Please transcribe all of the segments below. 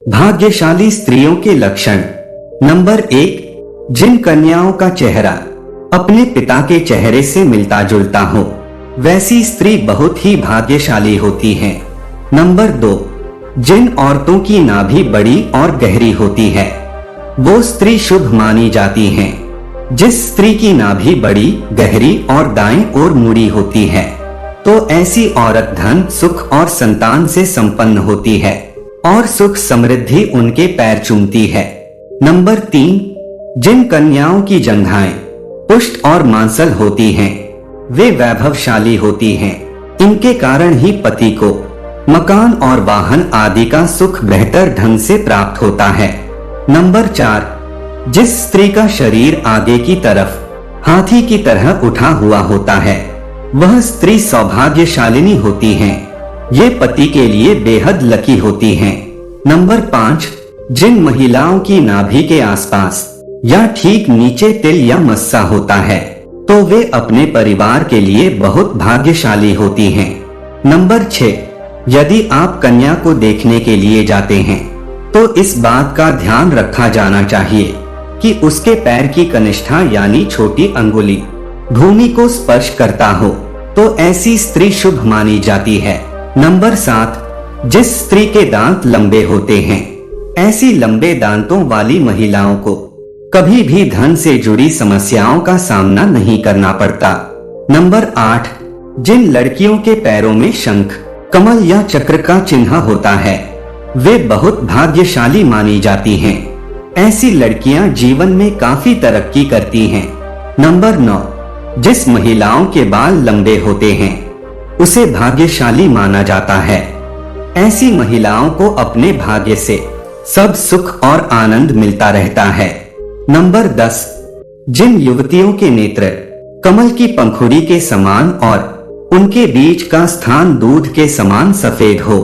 भाग्यशाली स्त्रियों के लक्षण। नंबर 1, जिन कन्याओं का चेहरा अपने पिता के चेहरे से मिलता जुलता हो, वैसी स्त्री बहुत ही भाग्यशाली होती है। नंबर 2, जिन औरतों की नाभि बड़ी और गहरी होती है, वो स्त्री शुभ मानी जाती है। जिस स्त्री की नाभि बड़ी, गहरी और दाएं ओर मुड़ी होती है, तो ऐसी औरत धन, सुख और संतान से संपन्न होती है और सुख समृद्धि उनके पैर चूमती है। नंबर 3, जिन कन्याओं की जंघाएं पुष्ट और मांसल होती हैं, वे वैभवशाली होती हैं। इनके कारण ही पति को मकान और वाहन आदि का सुख बेहतर ढंग से प्राप्त होता है। नंबर 4, जिस स्त्री का शरीर आगे की तरफ हाथी की तरह उठा हुआ होता है, वह स्त्री सौभाग्यशालिनी होती है। ये पति के लिए बेहद लकी होती हैं। नंबर 5, जिन महिलाओं की नाभि के आसपास या ठीक नीचे तिल या मस्सा होता है, तो वे अपने परिवार के लिए बहुत भाग्यशाली होती हैं। नंबर 6, यदि आप कन्या को देखने के लिए जाते हैं, तो इस बात का ध्यान रखा जाना चाहिए कि उसके पैर की कनिष्ठा यानी छोटी अंगुली भूमि को स्पर्श करता हो, तो ऐसी स्त्री शुभ मानी जाती है। नंबर 7, जिस स्त्री के दांत लंबे होते हैं, ऐसी लंबे दांतों वाली महिलाओं को कभी भी धन से जुड़ी समस्याओं का सामना नहीं करना पड़ता। नंबर 8, जिन लड़कियों के पैरों में शंख, कमल या चक्र का चिन्ह होता है, वे बहुत भाग्यशाली मानी जाती हैं। ऐसी लड़कियां जीवन में काफी तरक्की करती हैं। नंबर 9, जिस महिलाओं के बाल लंबे होते हैं, उसे भाग्यशाली माना जाता है। ऐसी महिलाओं को अपने भाग्य से सब सुख और आनंद मिलता रहता है। नंबर 10, जिन युवतियों के नेत्र कमल की पंखुड़ी के समान और उनके बीच का स्थान दूध के समान सफेद हो,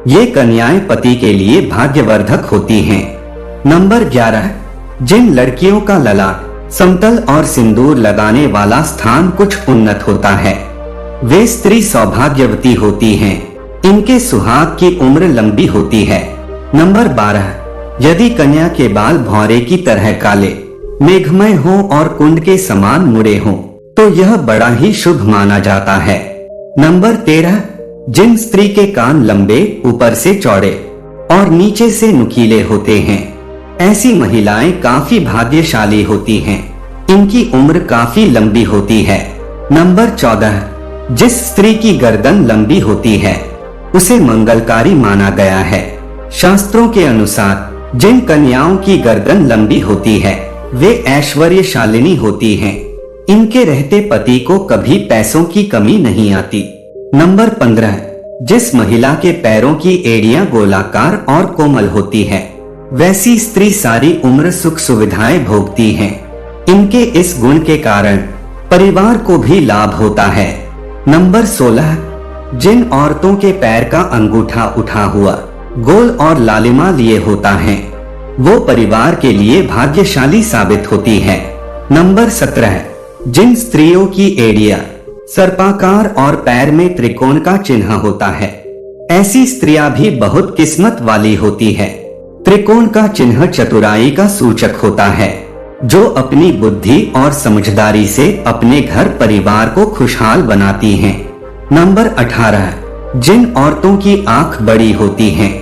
ये कन्याएं पति के लिए भाग्यवर्धक होती हैं। नंबर 11, जिन लड़कियों का ललाट समतल और सिंदूर लगाने वाला स्थान कुछ उन्नत होता है, वे स्त्री सौभाग्यवती होती हैं। इनके सुहाग की उम्र लंबी होती है। नंबर 12, यदि कन्या के बाल भौरे की तरह काले, मेघमय हो और कुंड के समान मुड़े हों, तो यह बड़ा ही शुभ माना जाता है। नंबर 13, जिन स्त्री के कान लंबे, ऊपर से चौड़े और नीचे से नुकीले होते हैं, ऐसी महिलाएं काफी भाग्यशाली होती हैं। इनकी उम्र काफी लंबी होती है। नंबर 14, जिस स्त्री की गर्दन लंबी होती है, उसे मंगलकारी माना गया है। शास्त्रों के अनुसार जिन कन्याओं की गर्दन लंबी होती है, वे ऐश्वर्यशालिनी होती हैं। इनके रहते पति को कभी पैसों की कमी नहीं आती। नंबर 15, जिस महिला के पैरों की एड़ियां गोलाकार और कोमल होती है, वैसी स्त्री सारी उम्र सुख सुविधाएं भोगती हैं। इनके इस गुण के कारण परिवार को भी लाभ होता है। नंबर 16, जिन औरतों के पैर का अंगूठा उठा हुआ, गोल और लालिमा लिए होता है, वो परिवार के लिए भाग्यशाली साबित होती है। नंबर 17, जिन स्त्रियों की एड़ियां सर्पाकार और पैर में त्रिकोण का चिन्ह होता है, ऐसी स्त्रियां भी बहुत किस्मत वाली होती है। त्रिकोण का चिन्ह चतुराई का सूचक होता है, जो अपनी बुद्धि और समझदारी से अपने घर परिवार को खुशहाल बनाती हैं। नंबर 18, जिन औरतों की आंख बड़ी होती हैं,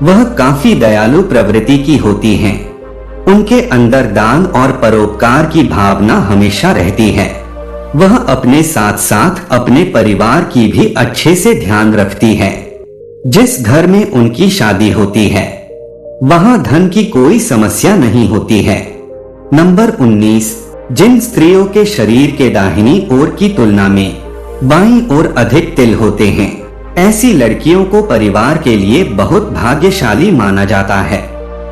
वह काफी दयालु प्रवृत्ति की होती हैं। उनके अंदर दान और परोपकार की भावना हमेशा रहती है। वह अपने साथ साथ अपने परिवार की भी अच्छे से ध्यान रखती है। जिस घर में उनकी शादी होती है, वहां धन की कोई समस्या नहीं होती है। नंबर 19, जिन स्त्रियों के शरीर के दाहिनी ओर की तुलना में बाईं ओर अधिक तिल होते हैं, ऐसी लड़कियों को परिवार के लिए बहुत भाग्यशाली माना जाता है।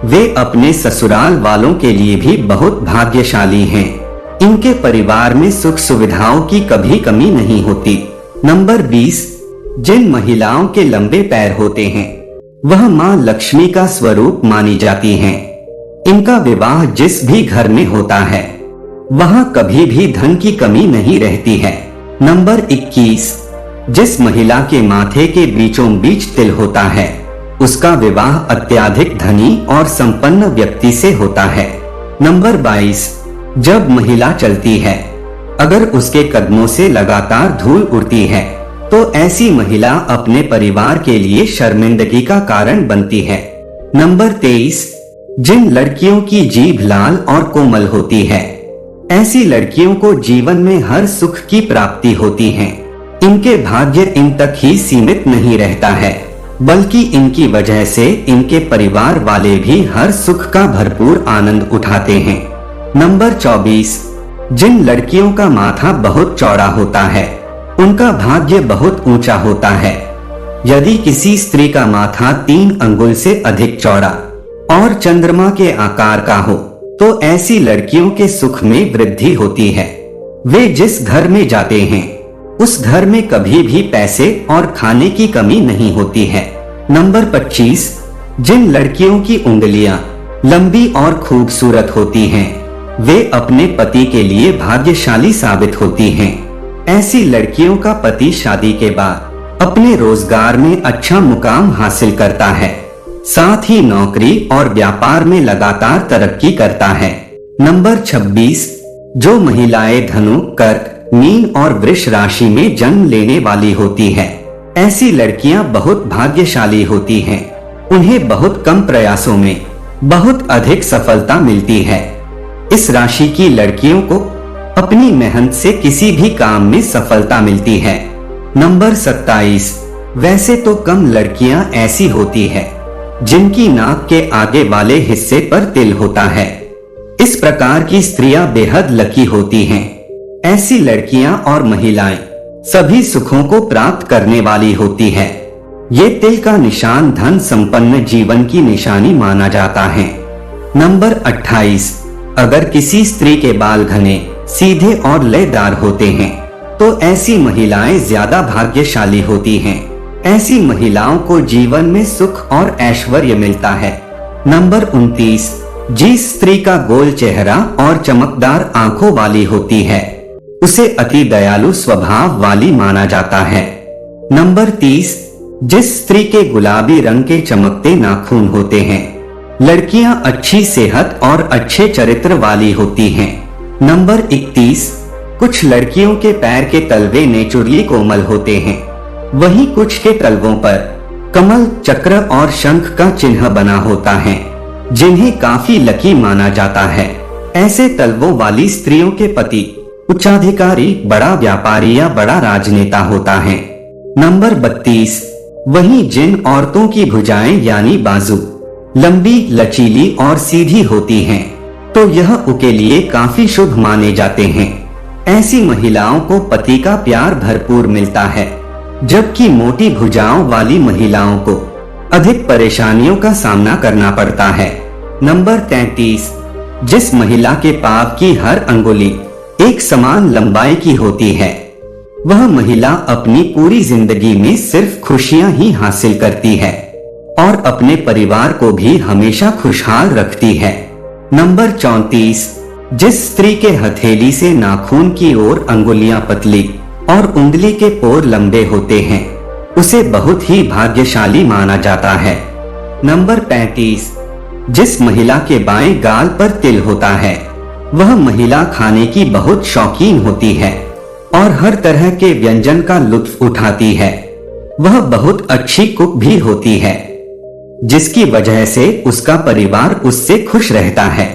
वे अपने ससुराल वालों के लिए भी बहुत भाग्यशाली हैं। इनके परिवार में सुख सुविधाओं की कभी कमी नहीं होती। नंबर 20, जिन महिलाओं के लंबे पैर होते हैं, वह मां लक्ष्मी का स्वरूप मानी जाती हैं। इनका विवाह जिस भी घर में होता है, वहां कभी भी धन की कमी नहीं रहती है। नंबर 21, जिस महिला के माथे के बीचों बीच तिल होता है, उसका विवाह अत्यधिक धनी और संपन्न व्यक्ति से होता है। नंबर 22, जब महिला चलती है, अगर उसके कदमों से लगातार धूल उड़ती है तो ऐसी महिला अपने परिवार के लिए शर्मिंदगी का कारण बनती है। नंबर 23, जिन लड़कियों की जीभ लाल और कोमल होती है, ऐसी लड़कियों को जीवन में हर सुख की प्राप्ति होती है। इनके भाग्य इन तक ही सीमित नहीं रहता है, बल्कि इनकी वजह से इनके परिवार वाले भी हर सुख का भरपूर आनंद उठाते हैं। नंबर 24, जिन लड़कियों का माथा बहुत चौड़ा होता है, उनका भाग्य बहुत ऊंचा होता है। यदि किसी स्त्री का माथा 3 अंगुल से अधिक चौड़ा और चंद्रमा के आकार का हो तो ऐसी लड़कियों के सुख में वृद्धि होती है। वे जिस घर में जाते हैं उस घर में कभी भी पैसे और खाने की कमी नहीं होती है। नंबर 25, जिन लड़कियों की उंगलियां लंबी और खूबसूरत होती हैं, वे अपने पति के लिए भाग्यशाली साबित होती हैं। ऐसी लड़कियों का पति शादी के बाद अपने रोजगार में अच्छा मुकाम हासिल करता है, साथ ही नौकरी और व्यापार में लगातार तरक्की करता है। नंबर 26, जो महिलाएं धनु, कर्क, मीन और वृष राशि में जन्म लेने वाली होती है, ऐसी लड़कियां बहुत भाग्यशाली होती हैं। उन्हें बहुत कम प्रयासों में बहुत अधिक सफलता मिलती है। इस राशि की लड़कियों को अपनी मेहनत से किसी भी काम में सफलता मिलती है। नंबर 27, वैसे तो कम लड़कियां ऐसी होती है जिनकी नाक के आगे वाले हिस्से पर तिल होता है। इस प्रकार की स्त्रियां बेहद लकी होती हैं। ऐसी लड़कियां और महिलाएं सभी सुखों को प्राप्त करने वाली होती है। ये तिल का निशान धन संपन्न जीवन की निशानी माना जाता है। नंबर 28, अगर किसी स्त्री के बाल घने, सीधे और लयदार होते हैं तो ऐसी महिलाएं ज्यादा भाग्यशाली होती हैं। ऐसी महिलाओं को जीवन में सुख और ऐश्वर्य मिलता है। नंबर 29, जिस स्त्री का गोल चेहरा और चमकदार आंखों वाली होती है उसे अति दयालु स्वभाव वाली माना जाता है। नंबर 30, जिस स्त्री के गुलाबी रंग के चमकते नाखून होते हैं, लड़कियां अच्छी सेहत और अच्छे चरित्र वाली होती हैं। नंबर 31, कुछ लड़कियों के पैर के तलवे नेचुरली कोमल होते हैं, वहीं कुछ के तलवों पर कमल, चक्र और शंख का चिन्ह बना होता है, जिन्हें काफी लकी माना जाता है। ऐसे तलवों वाली स्त्रियों के पति उच्चाधिकारी, बड़ा व्यापारी या बड़ा राजनेता होता है। नंबर 32, वहीं जिन औरतों की भुजाएं यानी बाजू लंबी, लचीली और सीधी होती हैं, तो यह उनके लिए काफी शुभ माने जाते हैं। ऐसी महिलाओं को पति का प्यार भरपूर मिलता है, जबकि मोटी भुजाओं वाली महिलाओं को अधिक परेशानियों का सामना करना पड़ता है। नंबर 33, जिस महिला के पांव की हर अंगुली एक समान लंबाई की होती है, वह महिला अपनी पूरी जिंदगी में सिर्फ खुशियां ही हासिल करती है और अपने परिवार को भी हमेशा खुशहाल रखती है। नंबर 34, जिस स्त्री के हथेली से नाखून की ओर अंगुलियां पतली और उंगली के पोर लंबे होते हैं, उसे बहुत ही भाग्यशाली माना जाता है। नंबर 35, जिस महिला के बाएं गाल पर तिल होता है, वह महिला खाने की बहुत शौकीन होती है और हर तरह के व्यंजन का लुत्फ उठाती है। वह बहुत अच्छी कुक भी होती है, जिसकी वजह से उसका परिवार उससे खुश रहता है।